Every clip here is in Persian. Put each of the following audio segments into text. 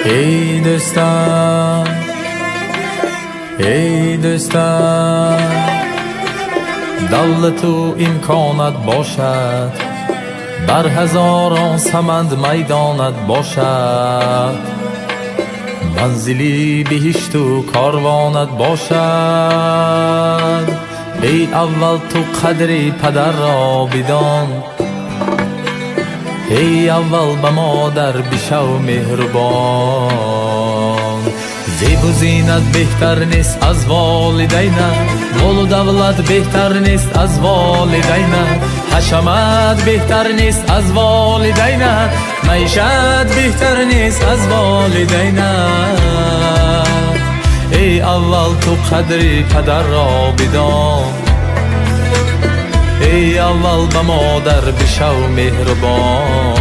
ای دوستان ای دوستان، دولت و امکانت باشد، بر هزاران سمند میدانت باشد، منزلی بهشت و کاروانت باشد. ای اول تو قدر پدر را بدان، ای اول به مادر بشو مهربان. زیب و زینت بهتر نیست از والدینت، مال و دولت بهتر نیست از والدینت، حشمت بهتر نیست از والدینت، معیشت بهتر نیست از والدینت. ای اول تو قدر پدر را بدان، ای اول به مادر بشو مهربان.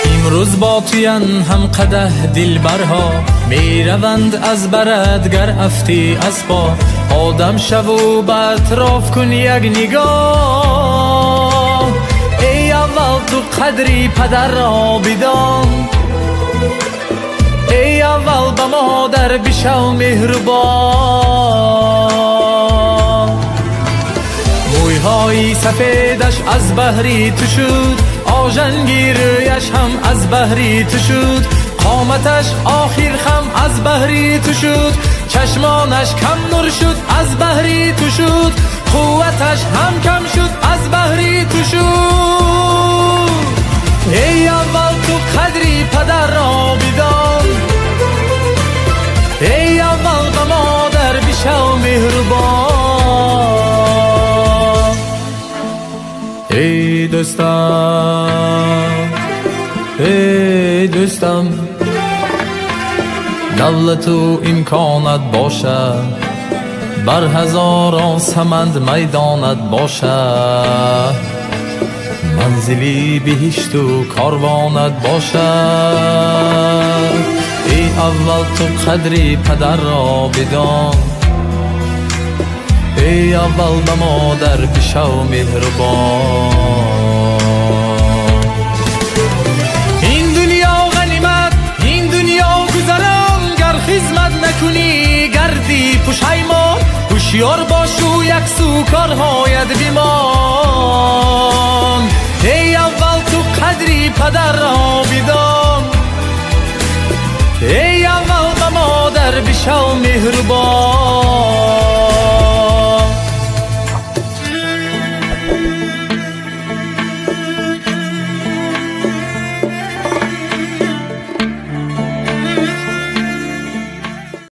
امروز با تویان هم قده دلبرها، می روند از برد گر افتی از پا. آدم شو و به اطراف کن یک نگاه، ای اول تو قدری پدر را بدان، ای اول به مادر بشو مهربان. مویهای سفیدش از بهری تو شد، آژنگیرش هم از بهری تو شد، قامتش آخر خم از بهری تو شد، چشمانش کم نور شد از بهری تو شد، قوتش هم کم شد از بهری تو شد. ای اول تو قدری پدر را بدان، ای اول به مادر بشو مهربان. ای دوستان ای دوستان، دولت و امکانت باشد، بر هزاران سمند میدانت باشد، منزلی بهشت و کاروانت باشد. ای اول تو قدری پدر را بدان، ای اول به مادر بشو مهربان. این دنیا غنیمت، این دنیا گذران، گر خدمت نکنی گردی پشیمان. هوشیار باش و یک سو کارهایت بمان، ای اول تو قدری پدر را بدان، ای اول به مادر بشو مهربان.